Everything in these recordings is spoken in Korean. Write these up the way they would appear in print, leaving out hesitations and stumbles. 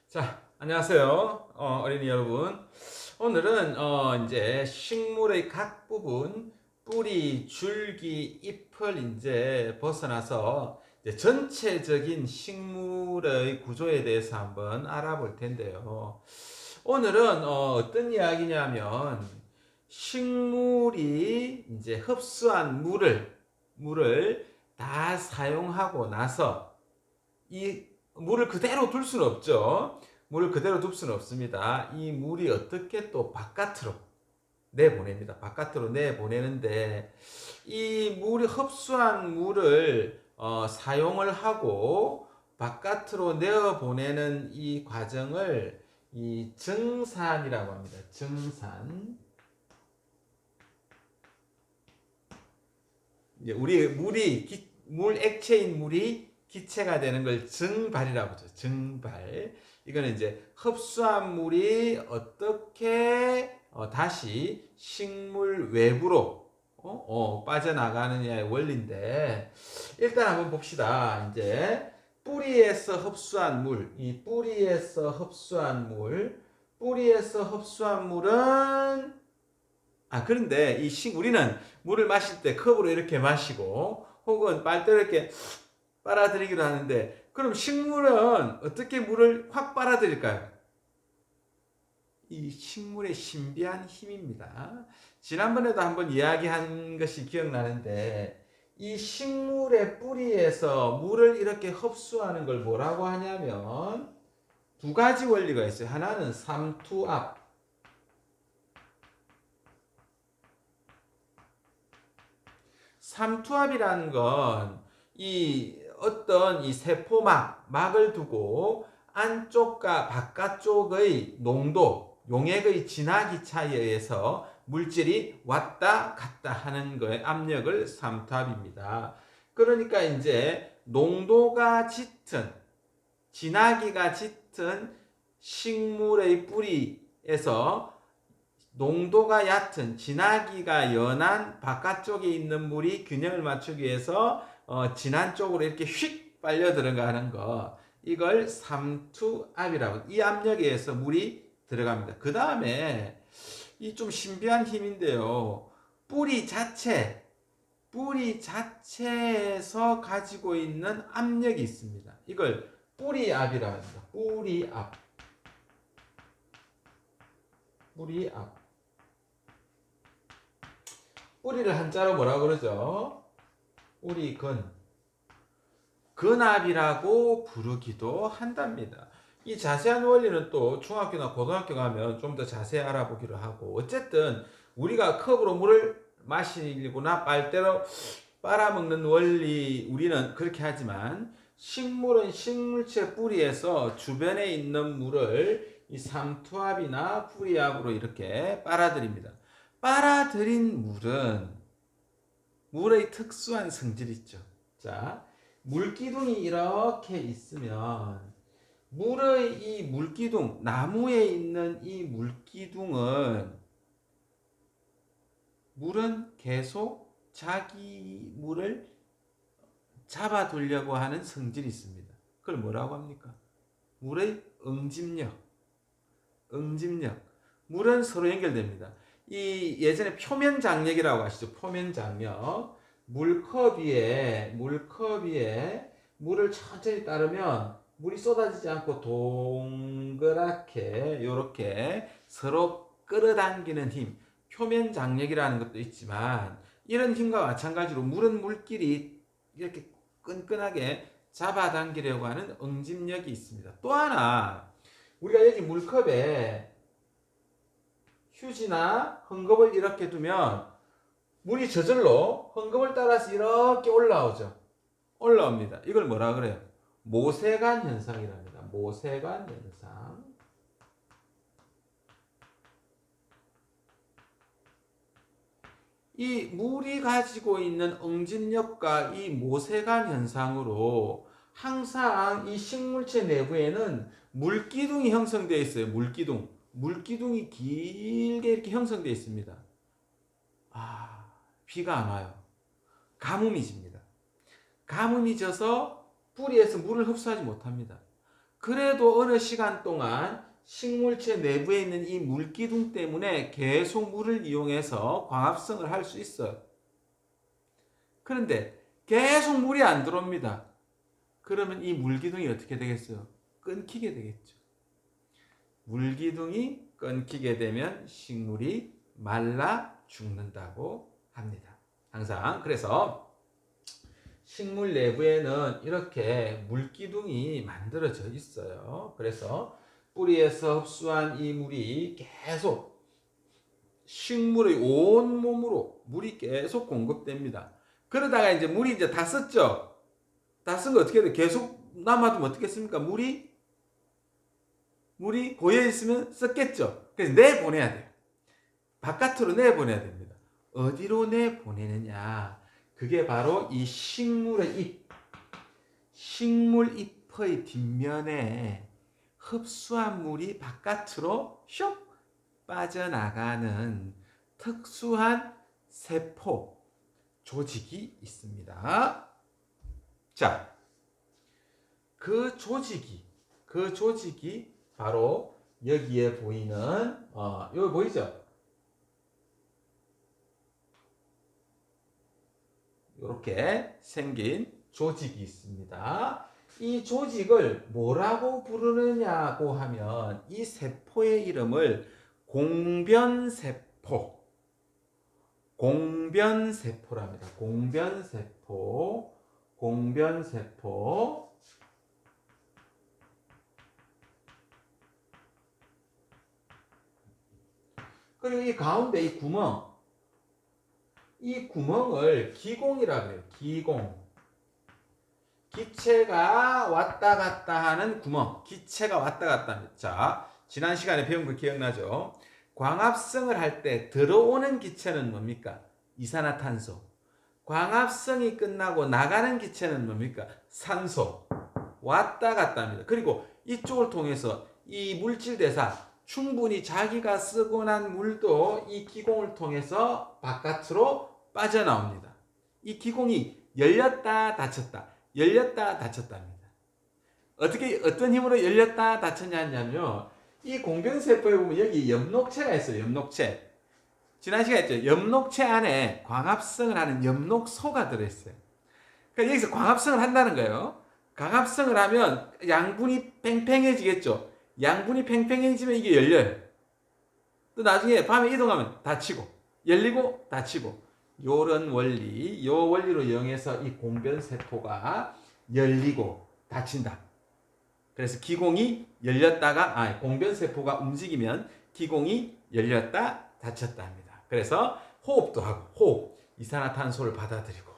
자, 안녕하세요. 어린이 여러분. 오늘은 이제 식물의 각 부분, 뿌리, 줄기, 잎을 이제 벗어나서 이제 전체적인 식물의 구조에 대해서 한번 알아볼 텐데요. 오늘은 어떤 이야기냐면 식물이 이제 흡수한 물을 다 사용하고 나서 이 물을 그대로 둘 수는 없죠. 물을 그대로 둘 수는 없습니다. 이 물이 어떻게 또 바깥으로 내보냅니다. 바깥으로 내보내는데 이 물이 흡수한 물을 사용을 하고 바깥으로 내어보내는 이 과정을 이 증산이라고 합니다. 증산. 이제 우리 물 액체인 물이 기체가 되는 걸 증발이라고 하죠. 증발. 이거는 이제 흡수한 물이 어떻게 다시 식물 외부로 빠져나가느냐의 원리인데, 일단 한번 봅시다. 이제 뿌리에서 흡수한 물, 이 뿌리에서 흡수한 물은 그런데 우리는 물을 마실 때 컵으로 이렇게 마시고 혹은 빨대로 이렇게 빨아들이기도 하는데, 그럼 식물은 어떻게 물을 확 빨아들일까요? 이 식물의 신비한 힘입니다. 지난번에도 한번 이야기한 것이 기억나는데, 이 식물의 뿌리에서 물을 이렇게 흡수하는 걸 뭐라고 하냐면 두 가지 원리가 있어요. 하나는 삼투압. 삼투압이라는 건 이 어떤 이 세포막을 두고 안쪽과 바깥쪽의 농도, 용액의 진하기 차이에 의해서 물질이 왔다 갔다 하는 거에 압력을 삼투압입니다. 그러니까 이제 농도가 짙은, 진하기가 짙은 식물의 뿌리에서 농도가 얕은, 진하기가 연한 바깥쪽에 있는 물이 균형을 맞추기 위해서 진한 쪽으로 이렇게 휙 빨려 들어가는 거, 이걸 삼투압이라고, 이 압력에 의해서 물이 들어갑니다. 그 다음에 이 좀 신비한 힘인데요. 뿌리 자체에서 가지고 있는 압력이 있습니다. 이걸 뿌리압이라고 합니다. 뿌리압. 뿌리를 한자로 뭐라고 그러죠? 뿌리근. 근압이라고 부르기도 한답니다. 이 자세한 원리는 또 중학교나 고등학교 가면 좀 더 자세히 알아보기로 하고, 어쨌든 우리가 컵으로 물을 마시거나 빨대로 빨아먹는 원리, 우리는 그렇게 하지만 식물은 식물체 뿌리에서 주변에 있는 물을 이 삼투압이나 뿌리압으로 이렇게 빨아들입니다. 빨아들인 물의 특수한 성질이 있죠. 자, 물기둥이 이렇게 있으면 물의 이 물기둥, 나무에 있는 이 물은 계속 자기 물을 잡아두려고 하는 성질이 있습니다. 그걸 뭐라고 합니까? 물의 응집력. 물은 서로 연결됩니다. 이 예전에 표면 장력이라고 하시죠. 표면 장력. 물컵 위에 물을 천천히 따르면 물이 쏟아지지 않고 동그랗게 이렇게 서로 끌어당기는 힘, 표면 장력이라는 것도 있지만, 이런 힘과 마찬가지로 물은 물끼리 이렇게 끈끈하게 잡아당기려고 하는 응집력이 있습니다. 또 하나, 우리가 여기 물컵에 휴지나 헝겊을 이렇게 두면 물이 저절로 헝겊을 따라서 이렇게 올라옵니다. 이걸 뭐라 그래요? 모세관 현상이랍니다. 모세관 현상. 이 물이 가지고 있는 응집력과 이 모세관 현상으로 항상 이 식물체 내부에는 물기둥이 형성되어 있어요. 물기둥이 길게 이렇게 형성되어 있습니다. 비가 안 와요. 가뭄이 집니다. 가뭄이 져서 뿌리에서 물을 흡수하지 못합니다. 그래도 어느 시간 동안 식물체 내부에 있는 이 물기둥 때문에 계속 물을 이용해서 광합성을 할 수 있어요. 그런데 계속 물이 안 들어옵니다. 그러면 이 물기둥이 어떻게 되겠어요? 끊기게 되겠죠. 물기둥이 끊기게 되면 식물이 말라 죽는다고 합니다. 항상 그래서 식물 내부에는 이렇게 물기둥이 만들어져 있어요. 그래서 뿌리에서 흡수한 이 물이 계속 식물의 온 몸으로 물이 계속 공급됩니다. 그러다가 이제 물이 이제 다 썼죠. 다 쓴 거 어떻게 돼? 계속 남아두면 어떻겠습니까? 물이 고여 있으면 썼겠죠. 그래서 내보내야 돼요. 바깥으로 내보내야 됩니다. 어디로 내보내느냐? 그게 바로 이 식물 잎의 뒷면에 흡수한 물이 바깥으로 슉 빠져나가는 특수한 세포 조직이 있습니다. 자, 그 조직이 바로 여기에 보이는 여기 보이죠? 이렇게 생긴 조직이 있습니다. 이 조직을 뭐라고 부르느냐고 하면 이 세포의 이름을 공변세포랍니다. 공변세포. 그리고 이 가운데 이 구멍을 기공이라고 해요. 기체가 왔다 갔다 하는 구멍. 기체가 왔다 갔다 합니다. 자, 지난 시간에 배운 거 기억나죠? 광합성을 할 때 들어오는 기체는 뭡니까? 이산화탄소. 광합성이 끝나고 나가는 기체는 뭡니까? 산소. 왔다 갔다 합니다. 그리고 이쪽을 통해서 이 물질 대사, 충분히 자기가 쓰고 난 물도 이 기공을 통해서 바깥으로 빠져나옵니다. 이 기공이 열렸다 닫혔다 합니다. 어떤 힘으로 열렸다 닫혔냐 하냐면요. 이 공변세포에 보면 여기 엽록체가 있어요. 엽록체. 지난 시간에 했죠. 엽록체 안에 광합성을 하는 엽록소가 들어있어요. 그러니까 여기서 광합성을 한다는 거예요. 광합성을 하면 양분이 팽팽해지겠죠. 양분이 팽팽해지면 이게 열려요. 또 나중에 밤에 이동하면 닫히고 열리고 닫히고 요런 원리, 요 원리로 이용해서 이 공변세포가 열리고 닫힌다. 그래서 기공이 열렸다가 공변세포가 움직이면 기공이 열렸다 닫혔다 합니다. 그래서 호흡도 하고 이산화탄소를 받아들이고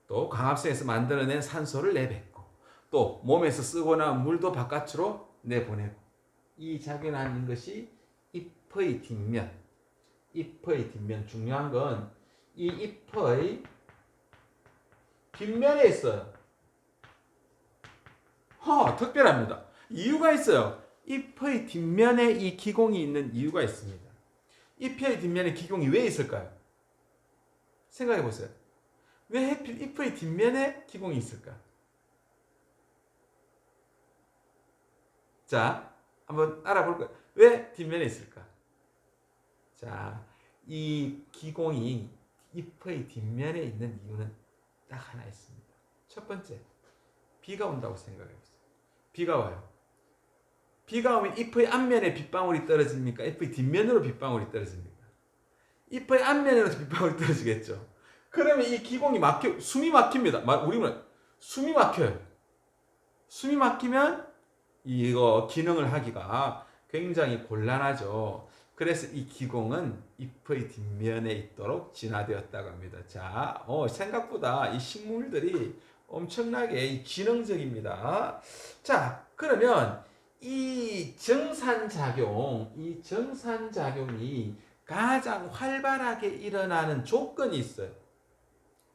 또 광합성에서 만들어낸 산소를 내뱉고 또 몸에서 쓰고 나온 물도 바깥으로 내보내고 이 작용을 하는 것이 잎의 뒷면. 중요한 건 이 잎의 뒷면에 있어요. 특별합니다. 이유가 있어요. 잎의 뒷면에 이 기공이 있는 이유가 있습니다. 잎의 뒷면에 기공이 왜 있을까요? 생각해 보세요. 왜 하필 잎의 뒷면에 기공이 있을까? 자, 한번 알아볼까요? 왜 뒷면에 있을까? 자, 이 기공이 잎의 뒷면에 있는 이유는 딱 하나 있습니다. 첫 번째, 비가 온다고 생각해 보세요. 비가 와요. 비가 오면 잎의 앞면에 빗방울이 떨어집니까? 잎의 뒷면으로 빗방울이 떨어집니까? 잎의 앞면으로 빗방울이 떨어지겠죠. 그러면 이 기공이 숨이 막힙니다. 우리는 숨이 막혀요. 숨이 막히면 이거 기능을 하기가 굉장히 곤란하죠. 그래서 이 기공은 잎의 뒷면에 있도록 진화되었다고 합니다. 자, 생각보다 이 식물들이 엄청나게 지능적입니다. 자, 그러면 이 정산작용이 가장 활발하게 일어나는 조건이 있어요.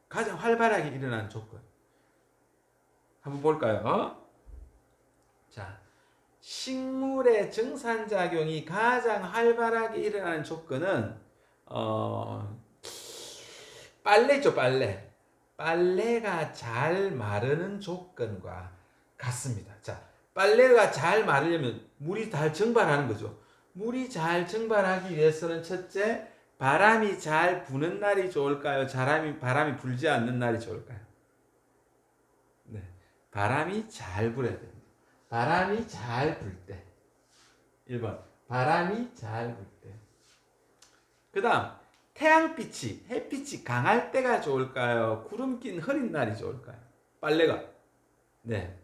가장 활발하게 일어나는 조건. 한번 볼까요? 자, 식물의 정산작용이 가장 활발하게 일어나는 조건은 빨래죠, 빨래가 잘 마르는 조건과 같습니다. 자, 빨래가 잘 마르려면 물이 잘 증발하는 거죠. 물이 잘 증발하기 위해서는 첫째, 바람이 잘 부는 날이 좋을까요? 바람이 불지 않는 날이 좋을까요? 네. 바람이 잘 불어야 됩니다. 바람이 잘 불 때. 1번. 바람이 잘 불 때. 그 다음, 태양빛이, 햇빛이 강할 때가 좋을까요? 구름 낀 흐린 날이 좋을까요? 빨래가. 네.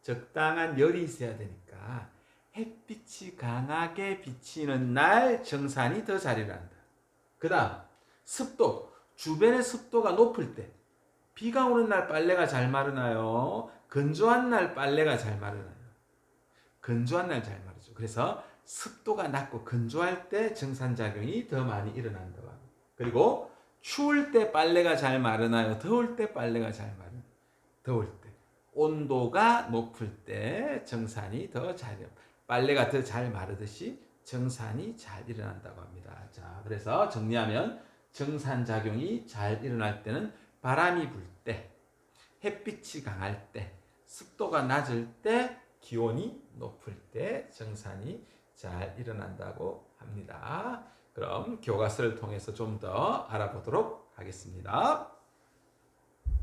적당한 열이 있어야 되니까 햇빛이 강하게 비치는 날 정산이 더 잘 일어난다. 그 다음, 습도. 주변의 습도가 높을 때. 비가 오는 날 빨래가 잘 마르나요? 건조한 날 빨래가 잘 마르나요? 건조한 날 잘 마르죠. 그래서 습도가 낮고 건조할 때 정산작용이 더 많이 일어난다고 합니다. 그리고 추울 때 빨래가 잘 마르나요? 더울 때 빨래가 잘 마르나요? 더울 때. 온도가 높을 때 정산이 더 잘 일어납니다. 빨래가 더 잘 마르듯이 정산이 잘 일어난다고 합니다. 자, 그래서 정리하면 정산작용이 잘 일어날 때는 바람이 불 때, 햇빛이 강할 때, 습도가 낮을 때, 기온이 높을 때 정산이 잘 일어난다고 합니다. 그럼 교과서를 통해서 좀 더 알아보도록 하겠습니다.